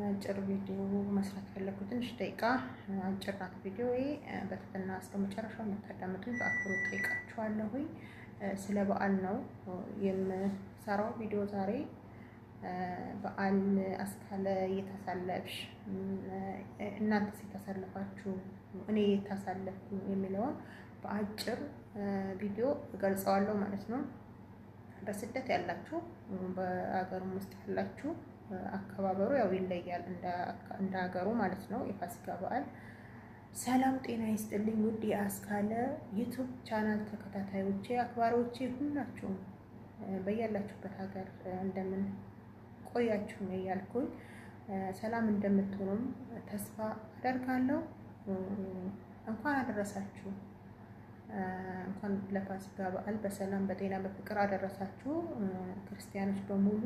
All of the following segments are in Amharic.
አጭር ቪዲዮ መስራት ፈለኩ። ትንሽ ደቂቃ አጭር ናት ቪዲዮዬ። በትህትና እስከ መጨረሻው የምታዳምጡኝ በአክብሮት ጠይቃችኋለሁኝ። ስለ በዓል ነው የምሰራው ቪዲዮ ዛሬ። በዓል አስካለ እየተሳለፍሽ እናንተስ የታሳለፋችሁ እኔ የታሳለፍኩ የሚለውን በአጭር ቪዲዮ እገልጸዋለሁ ማለት ነው። በስደት ያላችሁ በአገሩም ውስጥ ያላችሁ አከባበሩ ያው ይለያል እንደ ሀገሩ ማለት ነው። የፋሲካ በዓል። ሰላም ጤና ይስጥልኝ ውድ የአስካለ ዩቱብ ቻናል ተከታታዮቼ አክባሪዎቼ ሁላችሁም በያላችሁበት ሀገር እንደምን ቆያችሁ ነው እያልኩኝ ሰላም እንደምትሆኑም ተስፋ አደርጋለሁ። እንኳን አደረሳችሁ። እንኳን ለፋሲካ በዓል በሰላም በጤና በፍቅር አደረሳችሁ። ክርስቲያኖች በሙሉ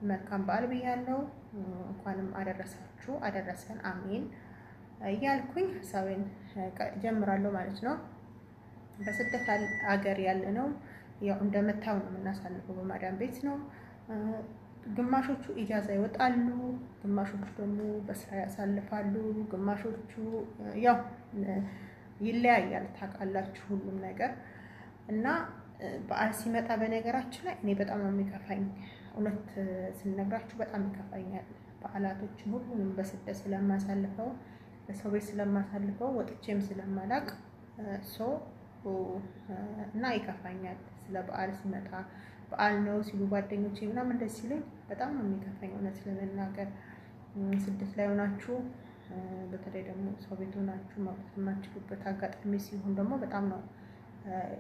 መልካም በዓል ብያለሁ። እንኳንም አደረሳችሁ አደረሰን አሜን እያልኩኝ ሀሳቤን ጀምራለሁ ማለት ነው። በስደት ሀገር ያለ ነው ያው እንደምታው ነው የምናሳልፈው በማዳም ቤት ነው። ግማሾቹ ኢጃዛ ይወጣሉ፣ ግማሾቹ ደግሞ በስራ ያሳልፋሉ፣ ግማሾቹ ያው ይለያያል ታውቃላችሁ ሁሉም ነገር እና በዓል ሲመጣ በነገራችን ላይ እኔ በጣም ነው የሚከፋኝ። እውነት ስንነግራችሁ በጣም ይከፋኛል። በዓላቶችን ሁሉንም በስደት ስለማሳልፈው በሰው ቤት ስለማሳልፈው ወጥቼም ስለማላቅ እና ይከፋኛል። ስለ በዓል ሲመጣ በዓል ነው ሲሉ ጓደኞቼ ምናምን እንደዚህ ሲሉኝ በጣም ነው የሚከፋኝ እውነት ለመናገር። ስደት ላይ ሆናችሁ በተለይ ደግሞ ሰው ቤት ሆናችሁ ማውጣት የማትችሉበት አጋጣሚ ሲሆን ደግሞ በጣም ነው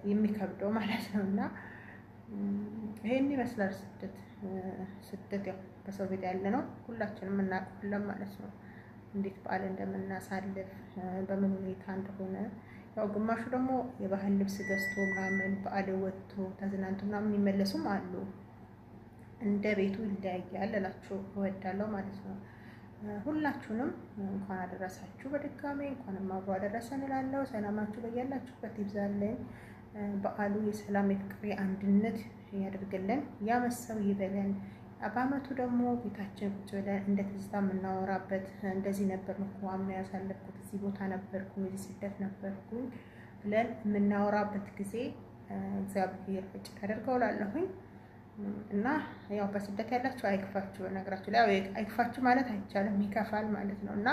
የሚከብደው ማለት ነው። እና ይሄን ይመስላል ስደት ያው በሰው ቤት ያለ ነው ሁላችንም እናውቃለን ማለት ነው። እንዴት በዓል እንደምናሳልፍ በምን ሁኔታ እንደሆነ ያው ግማሹ ደግሞ የባህል ልብስ ገዝቶ ምናምን በዓል ወጥቶ ተዝናንቶ ምናምን የሚመለሱም አሉ። እንደ ቤቱ ይለያያል እላችሁ እወዳለሁ ማለት ነው። ሁላችሁንም እንኳን አደረሳችሁ በድጋሜ እንኳንም አብሮ አደረሰን እላለሁ። ሰላማችሁ በያላችሁበት ይብዛልኝ። በዓሉ የሰላም የፍቅር የአንድነት ያደርግልን፣ ያመሰው ይበለን። በዓመቱ ደግሞ ቤታችን ቁጭ ብለን እንደ ትዝታ የምናወራበት እንደዚህ ነበር እኮ አምና ያሳለፍኩት እዚህ ቦታ ነበርኩ እዚህ ስደት ነበርኩ ብለን የምናወራበት ጊዜ እግዚአብሔር ፍጭ ያደርገው እላለሁኝ። እና ያው በስደት ያላችሁ አይክፋችሁ። በነገራችሁ ላይ አይክፋችሁ ማለት አይቻልም ይከፋል ማለት ነው። እና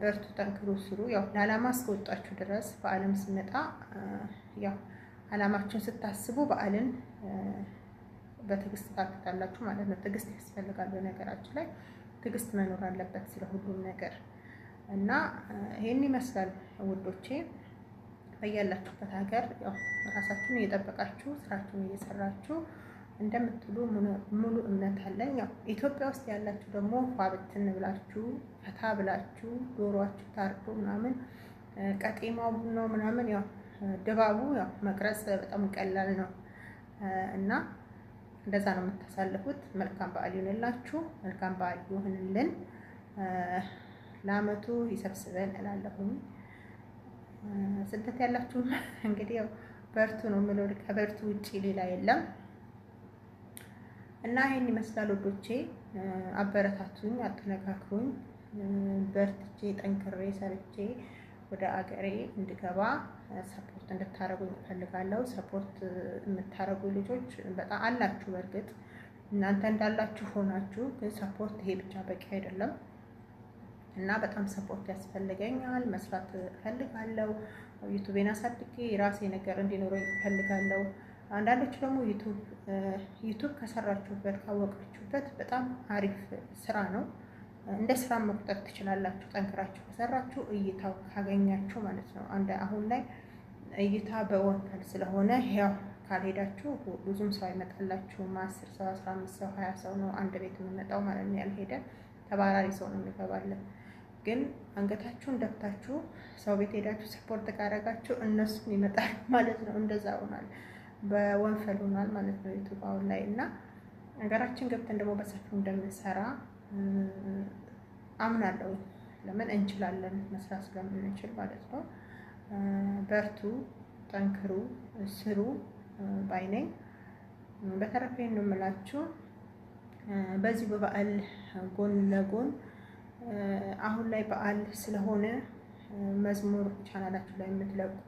በርቱ፣ ጠንክሩ፣ ስሩ። ያው ለዓላማ እስከወጣችሁ ድረስ በዓለም ሲመጣ ያው ዓላማችሁን ስታስቡ በዓልን በትዕግስት ታልፉታላችሁ ማለት ነው። ትዕግስት ያስፈልጋል። በነገራችሁ ላይ ትዕግስት መኖር አለበት ስለ ሁሉም ነገር እና ይሄን ይመስላል ውዶቼ። በያላችሁበት ሀገር ያው ራሳችሁን እየጠበቃችሁ ስራችሁን እየሰራችሁ እንደምትሉ ሙሉ እምነት አለኝ። ያው ኢትዮጵያ ውስጥ ያላችሁ ደግሞ ፋብትን ብላችሁ ፈታ ብላችሁ ዶሮአችሁ ታርዶ ምናምን ቀጤማው ነው ምናምን ያው ድባቡ ያው መቅረጽ በጣም ቀላል ነው እና እንደዛ ነው የምታሳልፉት። መልካም በዓል ይሁንላችሁ፣ መልካም በዓል ይሁንልን፣ ለአመቱ ይሰብስበን እላለሁኝ። ስደት ያላችሁ እንግዲህ ያው በርቱ ነው የምለው። ከበርቱ ውጪ ሌላ የለም። እና ይሄን ይመስላል ወዶቼ። አበረታቱኝ፣ አጠነካክሩኝ። በርትቼ ጠንክሬ ሰርቼ ወደ አገሬ እንድገባ ሰፖርት እንድታረጉኝ እፈልጋለሁ። ሰፖርት የምታረጉ ልጆች በጣም አላችሁ። በእርግጥ እናንተ እንዳላችሁ ሆናችሁ ግን ሰፖርት ይሄ ብቻ በቂ አይደለም እና በጣም ሰፖርት ያስፈልገኛል። መስራት እፈልጋለሁ። ዩቲዩብን አሳድጌ የራሴ ነገር እንዲኖረኝ እፈልጋለሁ። አንዳንዶቹ ደግሞ ዩቲዩብ ከሰራችሁበት ካወቃችሁበት በጣም አሪፍ ስራ ነው። እንደ ስራ መቁጠር ትችላላችሁ። ጠንክራችሁ ከሰራችሁ እይታው ካገኛችሁ ማለት ነው። አሁን ላይ እይታ በወንፈል ስለሆነ ያው ካልሄዳችሁ ብዙም ሰው አይመጣላችሁም። 10 ሰው 15 ሰው 20 ሰው ነው አንድ ቤት የሚመጣው ማለት ነው። ያልሄደ ተባራሪ ሰው ነው የሚገባለን። ግን አንገታችሁን ደፍታችሁ ሰው ቤት ሄዳችሁ ሰፖርት ካደረጋችሁ እነሱም ይመጣሉ ማለት ነው። እንደዛ ሆኗል፣ በወንፈል ሆኗል ማለት ነው ዩቲዩብ አሁን ላይ። እና ሀገራችን ገብተን ደግሞ በሰፊው እንደምንሰራ አምናለሁ። ለምን እንችላለን፣ መስራት ስለምንችል ማለት ነው። በርቱ፣ ጠንክሩ፣ ስሩ ባይ ነኝ። በተረፈ ነው የምላችሁ በዚህ በበዓል ጎን ለጎን አሁን ላይ በዓል ስለሆነ መዝሙር ቻናላችሁ ላይ የምትለቁ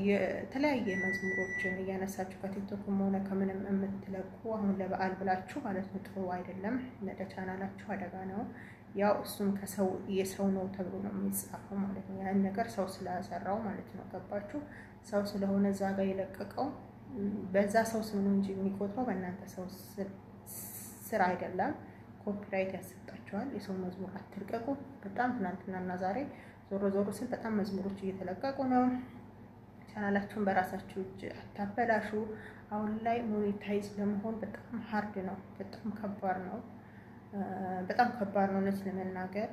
የተለያየ መዝሙሮችን እያነሳችሁ ከቲክቶክም ሆነ ከምንም የምትለቁ አሁን ለበዓል ብላችሁ ማለት ነው ጥሩ አይደለም። ለቻናላችሁ አደጋ ነው። ያው እሱም ከሰው የሰው ነው ተብሎ ነው የሚጻፈው ማለት ነው። ያን ነገር ሰው ስለሰራው ማለት ነው። ገባችሁ? ሰው ስለሆነ እዛ ጋር የለቀቀው በዛ ሰው ስም ነው እንጂ የሚቆጥረው በእናንተ ሰው ስራ አይደለም። ኮፒራይት ያሰጣቸዋል። የሰው መዝሙር አትልቀቁ። በጣም ትናንትናና ዛሬ ዞሮ ዞሮ ስል በጣም መዝሙሮች እየተለቀቁ ነው። ቻናላችሁን በራሳችሁ እጅ አታበላሹ። አሁን ላይ ሞኔታይዝ ለመሆን በጣም ሀርድ ነው። በጣም ከባድ ነው። በጣም ከባድ ነው። እውነት ለመናገር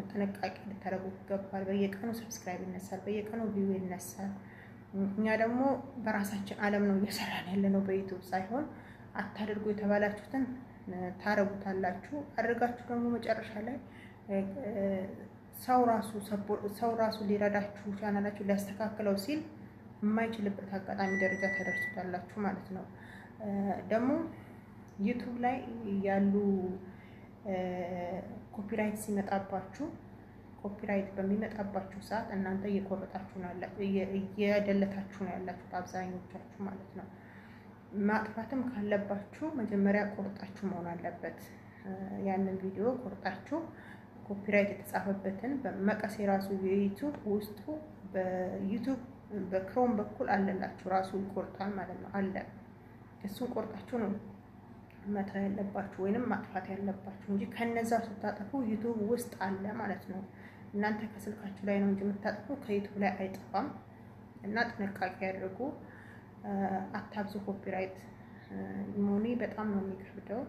ጥንቃቄ ልታደርጉ ይገባል። በየቀኑ ሰብስክራይብ ይነሳል፣ በየቀኑ ቪው ይነሳል። እኛ ደግሞ በራሳችን ዓለም ነው እየሰራን ያለ ነው፣ በዩቲዩብ ሳይሆን። አታድርጉ የተባላችሁትን ታረጉታላችሁ። አድርጋችሁ ደግሞ መጨረሻ ላይ ሰው ራሱ ሊረዳችሁ ቻናላችሁ ሊያስተካክለው ሲል የማይችልበት አጋጣሚ ደረጃ ተደርሱታላችሁ ማለት ነው። ደግሞ ዩቲዩብ ላይ ያሉ ኮፒራይት ሲመጣባችሁ ኮፒራይት በሚመጣባችሁ ሰዓት እናንተ እየቆረጣችሁ ነው ያላችሁ፣ እየደለታችሁ ነው ያላችሁት አብዛኞቻችሁ ማለት ነው። ማጥፋትም ካለባችሁ መጀመሪያ ቆርጣችሁ መሆን አለበት። ያንን ቪዲዮ ቆርጣችሁ ኮፒራይት የተጻፈበትን በመቀስ የራሱ የዩቲዩብ ውስጡ በዩቲዩብ በክሮም በኩል አለላችሁ ራሱ ይቆርጣል ማለት ነው አለ። እሱን ቆርጣችሁ ነው መተው ያለባችሁ ወይንም ማጥፋት ያለባችሁ እንጂ ከነዛ ስታጠፉ ዩቲዩብ ውስጥ አለ ማለት ነው። እናንተ ከስልካችሁ ላይ ነው እንጂ የምታጠፉ ከዩቲዩብ ላይ አይጠፋም። እና ጥንቃቄ ያድርጉ። አታብዙ ኮፒራይት። ሞኒ በጣም ነው የሚከብደው።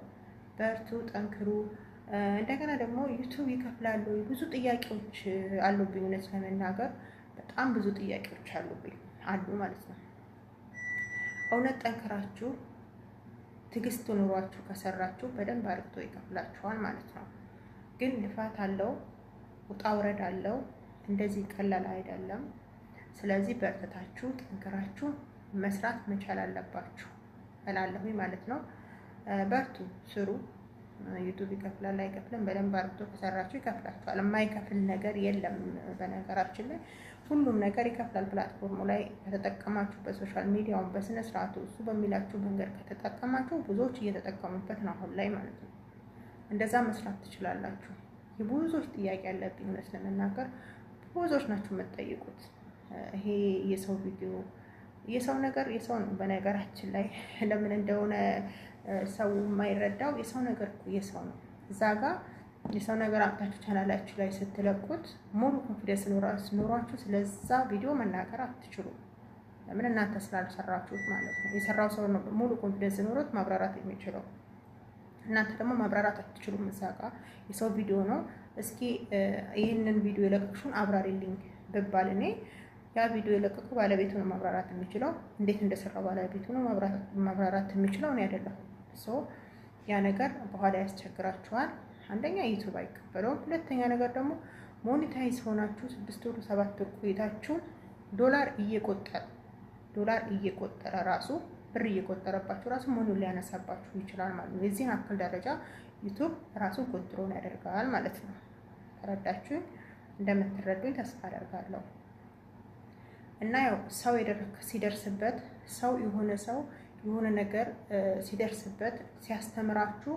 በርቱ፣ ጠንክሩ። እንደገና ደግሞ ዩቲዩብ ይከፍላሉ። ብዙ ጥያቄዎች አሉብኝ፣ እውነት ለመናገር በጣም ብዙ ጥያቄዎች አሉ ማለት ነው። እውነት ጠንክራችሁ ትዕግስት ኑሯችሁ ከሰራችሁ በደንብ አድርጎ ይከፍላችኋል ማለት ነው። ግን ልፋት አለው፣ ውጣ ውረድ አለው። እንደዚህ ቀላል አይደለም። ስለዚህ በርትታችሁ ጠንክራችሁ መስራት መቻል አለባችሁ እላለሁ ማለት ነው። በርቱ፣ ስሩ። ዩቲዩብ ይከፍላል አይከፍልም፣ በደንብ አድርጎ ከሰራችሁ ይከፍላችኋል። የማይከፍል ነገር የለም። በነገራችን ላይ ሁሉም ነገር ይከፍላል። ፕላትፎርሙ ላይ ከተጠቀማችሁ፣ በሶሻል ሚዲያውን በስነ ስርዓቱ እሱ በሚላችሁ መንገድ ከተጠቀማችሁ ብዙዎች እየተጠቀሙበት ነው አሁን ላይ ማለት ነው። እንደዛ መስራት ትችላላችሁ። የብዙዎች ጥያቄ ያለብኝ እውነት ለመናገር ብዙዎች ናችሁ የምትጠይቁት። ይሄ የሰው ቪዲዮ የሰው ነገር የሰው ነው። በነገራችን ላይ ለምን እንደሆነ ሰው የማይረዳው የሰው ነገር እኮ የሰው ነው። እዛ ጋር የሰው ነገር አምጣችሁ ቻናላችሁ ላይ ስትለቁት ሙሉ ኮንፊደንስ ኖሯችሁ ስለዛ ቪዲዮ መናገር አትችሉም። ለምን? እናንተ ስላልሰራችሁት ማለት ነው። የሰራው ሰው ነው ሙሉ ኮንፊደንስ ኖሮት ማብራራት የሚችለው። እናንተ ደግሞ ማብራራት አትችሉም። እዛ ጋር የሰው ቪዲዮ ነው። እስኪ ይህንን ቪዲዮ የለቀቅሽውን አብራሪልኝ ብባል እኔ ያ ቪዲዮ የለቀቁ ባለቤቱ ነው ማብራራት የሚችለው። እንዴት እንደሰራው ባለቤቱ ነው ማብራራት የሚችለው እኔ አይደለሁም። ያ ነገር በኋላ ያስቸግራችኋል። አንደኛ ዩቲዩብ አይቀበለውም። ሁለተኛ ነገር ደግሞ ሞኔታይዝ ሆናችሁ 6 ወር 7 ወር ቆይታችሁ ዶላር እየቆጠረ ራሱ ብር እየቆጠረባችሁ ራሱ ሞኔታይዝ ሊያነሳባችሁ ይችላል ማለት ነው። የዚህን አክል ደረጃ ዩቲዩብ ራሱ ኮንትሮል ያደርጋል ማለት ነው። ተረዳችሁ? እንደምትረዱኝ ተስፋ አደርጋለሁ። እና ያው ሰው ሲደርስበት ሰው የሆነ ነገር ሲደርስበት ሲያስተምራችሁ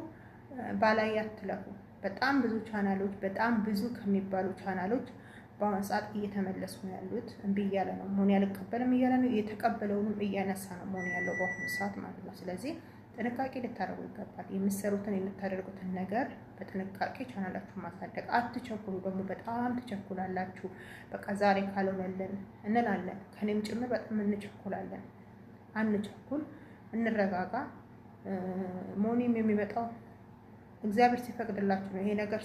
ባላይ አትለፉ። በጣም ብዙ ቻናሎች በጣም ብዙ ከሚባሉ ቻናሎች በአሁኑ ሰዓት እየተመለሱ ነው ያሉት። እምቢ እያለ ነው ሞኒ አልቀበልም እያለ ነው። የተቀበለውንም እያነሳ ነው ሞኒ ያለው በአሁኑ ሰዓት ማለት ነው። ስለዚህ ጥንቃቄ ልታደርጉ ይገባል። የምታደርጉትን ነገር በጥንቃቄ ቻናላችሁን ማሳደግ አትቸኩሉ። ደግሞ በጣም ትቸኩላላችሁ። በቃ ዛሬ ካልሆነልን እንላለን። ከኔም ጭምር በጣም እንቸኩላለን። አንቸኩል፣ እንረጋጋ። ሞኒም የሚመጣው እግዚአብሔር ሲፈቅድላችሁ ነው። ይሄ ነገር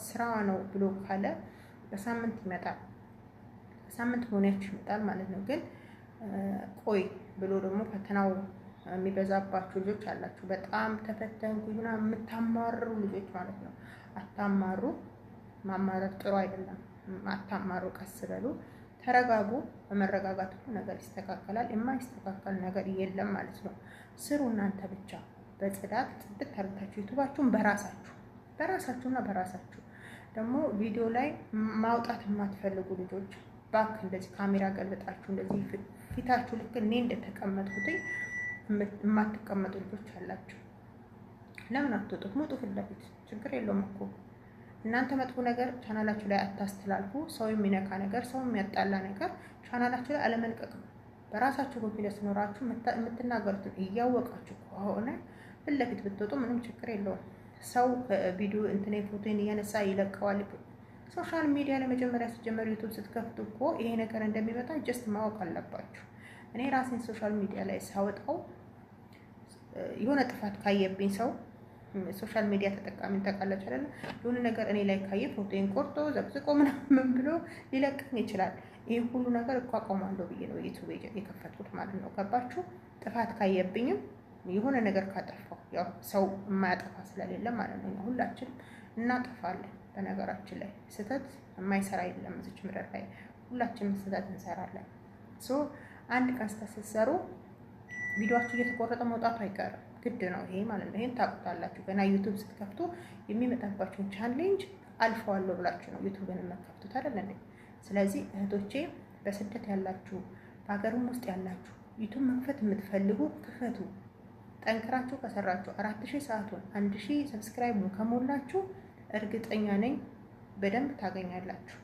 ስራ ነው ብሎ ካለ በሳምንት ይመጣል። በሳምንት ሞኒያችሁ ይመጣል ማለት ነው። ግን ቆይ ብሎ ደግሞ ፈተናው የሚበዛባችሁ ልጆች አላችሁ። በጣም ተፈተንኩኝ ምናምን የምታማሩ ልጆች ማለት ነው። አታማሩ። ማማረር ጥሩ አይደለም። አታማሩ። ቀስ በሉ፣ ተረጋጉ። በመረጋጋት ሁሉ ነገር ይስተካከላል። የማይስተካከል ነገር የለም ማለት ነው። ስሩ እናንተ ብቻ በጽዳት ጽድት አድርጋችሁ ዩቲዩባችሁን በራሳችሁና በራሳችሁ ደግሞ ቪዲዮ ላይ ማውጣት የማትፈልጉ ልጆች ባክ እንደዚህ ካሜራ ገልብጣችሁ እንደዚህ ፊታችሁ ልክ እኔ እንደተቀመጥኩት የማትቀመጡ ልጆች አላችሁ። ለምን አትወጡት? ሙጡ ፊት ለፊት ችግር የለውም እኮ። እናንተ መጥፎ ነገር ቻናላችሁ ላይ አታስተላልፉ። ሰው የሚነካ ነገር፣ ሰው የሚያጣላ ነገር ቻናላችሁ ላይ አለመልቀቅ ነው። በራሳችሁ ኮንፊደንስ ኖራችሁ የምትናገሩትን እያወቃችሁ ከሆነ ፊት ለፊት ብትወጡ ምንም ችግር የለውም። ሰው ቪዲዮ እንትን ፎቶን እያነሳ ይለቀዋል። ሶሻል ሚዲያ ላይ መጀመሪያ ሲጀመሩ ዩቲዩብ ስትከፍቱ እኮ ይሄ ነገር እንደሚመጣ ጀስት ማወቅ አለባችሁ። እኔ ራሴን ሶሻል ሚዲያ ላይ ሳወጣው የሆነ ጥፋት ካየብኝ ሰው ሶሻል ሚዲያ ተጠቃሚ ታውቃላችሁ አይደል? የሆነ ነገር እኔ ላይ ካየ ፎቶን ቆርጦ ዘቅዝቆ ምናምን ብሎ ሊለቅኝ ይችላል። ይሄ ሁሉ ነገር እቋቋማለሁ ብዬ ነው ዩቲዩብ የከፈትኩት ማለት ነው። ገባችሁ? ጥፋት ካየብኝም የሆነ ነገር ካጠፋው ያው ሰው የማያጠፋ ስለሌለ ማለት ነው። ሁላችንም እናጠፋለን። በነገራችን ላይ ስህተት የማይሰራ የለም እዚች ምድር ላይ ሁላችንም ስህተት እንሰራለን። አንድ ቀን ስህተት ስትሰሩ ቪዲዮአችሁ እየተቆረጠ መውጣቱ አይቀርም፣ ግድ ነው ይሄ ማለት ነው። ይሄን ታውቁታላችሁ። ገና ዩቲዩብ ስትከፍቱ የሚመጣባችሁን ቻሌንጅ አልፈዋለሁ ብላችሁ ነው ዩቲዩብን የምትከፍቱት አይደል እንዴ? ስለዚህ እህቶቼ በስደት ያላችሁ በሀገርም ውስጥ ያላችሁ ዩቲዩብ መክፈት የምትፈልጉ ክፈቱ። ጠንክራችሁ ከሰራችሁ 4000 ሰዓቱን 1000 ሰብስክራይቡን ከሞላችሁ እርግጠኛ ነኝ በደንብ ታገኛላችሁ፣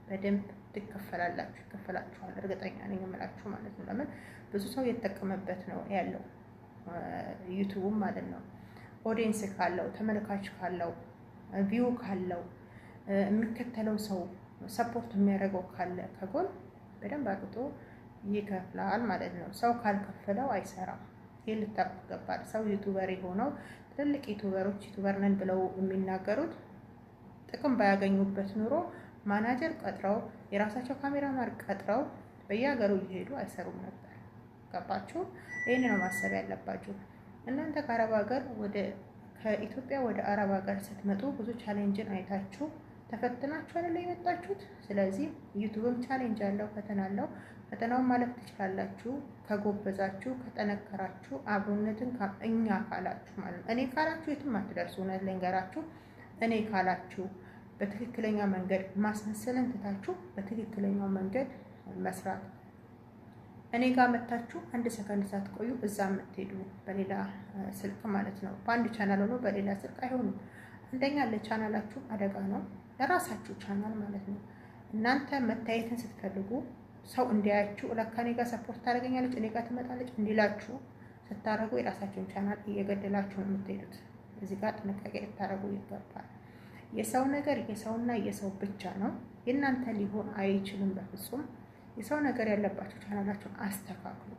በደንብ ትከፈላላችሁ፣ ይከፈላችኋል። እርግጠኛ ነኝ የምላችሁ ማለት ነው። ለምን ብዙ ሰው የተጠቀመበት ነው ያለው ዩቲዩብ ማለት ነው። ኦዲየንስ ካለው፣ ተመልካች ካለው፣ ቪው ካለው፣ የሚከተለው ሰው ሰፖርት የሚያደርገው ካለ ከጎን በደንብ አጥቶ ይከፍላል ማለት ነው። ሰው ካልከፈለው አይሰራም። ይሄ ልታውቁ ይገባል። ሰው ዩቲዩበር የሆነው ትልልቅ ዩቲዩበሮች ዩቲዩበር ነን ብለው የሚናገሩት ጥቅም ባያገኙበት ኑሮ ማናጀር ቀጥረው የራሳቸው ካሜራማን ቀጥረው በየሀገሩ እየሄዱ አይሰሩም ነበር። ገባችሁ? ይሄን ነው ማሰብ ያለባችሁ። እናንተ ከአረብ ሀገር ከኢትዮጵያ ወደ አረብ ሀገር ስትመጡ ብዙ ቻሌንጅን አይታችሁ ተፈትናችሁ አይደል የመጣችሁት። ስለዚህ ዩቲዩብም ቻሌንጅ አለው፣ ፈተና አለው። ፈተናውን ማለፍ ትችላላችሁ ከጎበዛችሁ፣ ከጠነከራችሁ፣ አብሮነትን እኛ ካላችሁ ማለት ነው። እኔ ካላችሁ የትም አትደርሱ። እውነት ልንገራችሁ፣ እኔ ካላችሁ በትክክለኛ መንገድ ማስመሰልን ትታችሁ በትክክለኛው መንገድ መስራት። እኔ ጋር መታችሁ አንድ ሰከንድ ሳትቆዩ እዛ የምትሄዱ በሌላ ስልክ ማለት ነው። በአንድ ቻናል ሆኖ በሌላ ስልክ አይሆንም። አንደኛ ለቻናላችሁ አደጋ ነው፣ ለራሳችሁ ቻናል ማለት ነው። እናንተ መታየትን ስትፈልጉ ሰው እንዲያያችሁ ለካ እኔ ጋር ሰፖርት ታደርገኛለች እኔ ጋር ትመጣለች እንዲላችሁ ስታደርጉ የራሳችሁን ቻናል እየገደላችሁ ነው የምትሄዱት። እዚህ ጋር ጥንቃቄ ልታደርጉ ይገባል። የሰው ነገር የሰውና የሰው ብቻ ነው፣ የእናንተ ሊሆን አይችልም በፍጹም። የሰው ነገር ያለባችሁ ቻናላችሁን አስተካክሉ።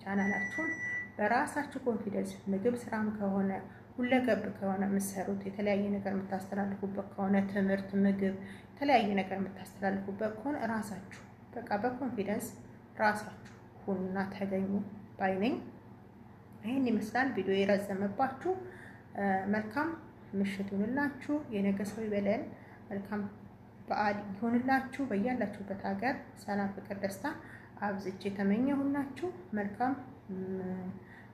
ቻናላችሁን በራሳችሁ ኮንፊደንስ ምግብ ስራም ከሆነ ሁለገብ ከሆነ የምትሰሩት የተለያየ ነገር የምታስተላልፉበት ከሆነ ትምህርት፣ ምግብ፣ የተለያየ ነገር የምታስተላልፉበት ከሆነ ራሳችሁ በቃ በኮንፊደንስ ራሳችሁ ሁኑና ተገኙ ባይነኝ። ይህን ይመስላል። ቪዲዮ የረዘመባችሁ መልካም ምሽት ይሁንላችሁ። የነገ ሰው ይበለን። መልካም በዓል ይሁንላችሁ። በያላችሁበት ሀገር ሰላም፣ ፍቅር፣ ደስታ አብዝቼ ተመኘሁላችሁ። መልካም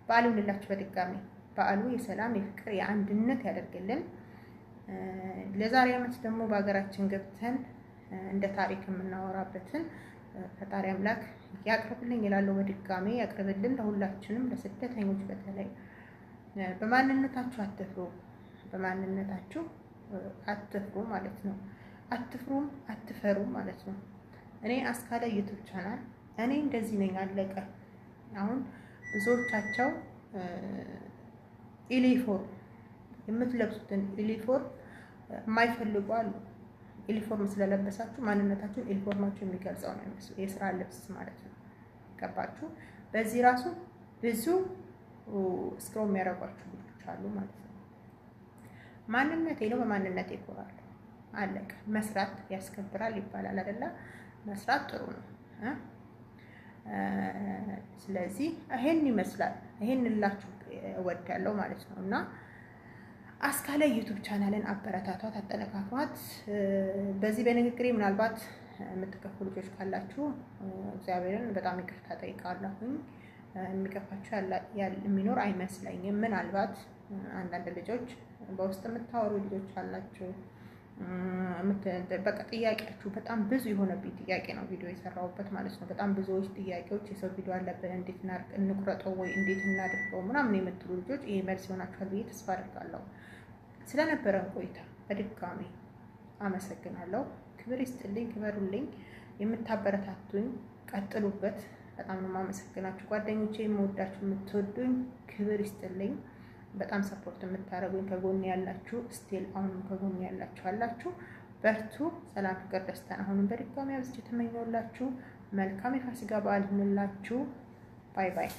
በዓል ይሁንላችሁ። በድጋሚ በዓሉ የሰላም የፍቅር የአንድነት ያደርግልን። ለዛሬ ዓመት ደግሞ በሀገራችን ገብተን እንደ ታሪክ የምናወራበትን ፈጣሪ አምላክ ያቅርብልኝ ይላሉ። በድጋሚ ያቅርብልን ለሁላችንም፣ ለስደተኞች በተለይ። በማንነታችሁ አትፍሩ፣ በማንነታችሁ አትፍሩ ማለት ነው። አትፍሩም አትፈሩ ማለት ነው። እኔ አስካለ ዩቲዩብ ቻናል እኔ እንደዚህ ነኝ አለቀ። አሁን ብዙዎቻቸው ዩኒፎርም የምትለብሱትን ዩኒፎርም የማይፈልጉ አሉ። ዩኒፎርም ስለለበሳችሁ ማንነታችሁን ዩኒፎርማችሁ የሚገልጸው ነው የሚመስለው፣ የስራ ልብስ ማለት ነው። ገባችሁ? በዚህ ራሱ ብዙ ስክሮል የሚያደርጓችሁ ልጆች አሉ ማለት ነው። ማንነቴ ነው፣ በማንነቴ እኮራለሁ። አለቀ። መስራት ያስከብራል ይባላል አይደለ? መስራት ጥሩ ነው። ስለዚህ ይሄን ይመስላል። ይሄን ልላችሁ እወዳለሁ ማለት ነው። እና አስካለ ዩቲዩብ ቻናልን አበረታቷት፣ አጠነካክሯት። በዚህ በንግግሬ ምናልባት የምትከፉ ልጆች ካላችሁ እግዚአብሔርን በጣም ይቅርታ ጠይቃለሁኝ። የሚከፋችሁ የሚኖር አይመስለኝም። ምናልባት አንዳንድ ልጆች በውስጥ የምታወሩ ልጆች አላችሁ። በቃ ጥያቄያችሁ በጣም ብዙ የሆነብኝ ጥያቄ ነው ቪዲዮ የሰራሁበት ማለት ነው። በጣም ብዙዎች ጥያቄዎች የሰው ቪዲዮ አለብን እንዴት እንቁረጠው ወይ እንዴት እናድርገው ምናምን የምትሉ ልጆች ይሄ መልስ ይሆናችኋል ብዬ ተስፋ አድርጋለሁ። ስለነበረን ቆይታ በድጋሚ አመሰግናለሁ። ክብር ይስጥልኝ፣ ክበሩልኝ። የምታበረታቱኝ ቀጥሉበት። በጣም ነው የማመሰግናችሁ ጓደኞቼ፣ የምወዳችሁ የምትወዱኝ፣ ክብር ይስጥልኝ። በጣም ሰፖርት የምታደርጉኝ ከጎን ያላችሁ ስቲል አሁንም ከጎን ያላችሁ አላችሁ። በርቱ። ሰላም፣ ፍቅር፣ ደስታን አሁንም በድጋሚ አብዝቼ ተመኘሁላችሁ። መልካም የፋሲካ በዓል ይሁንላችሁ። ባይ ባይ።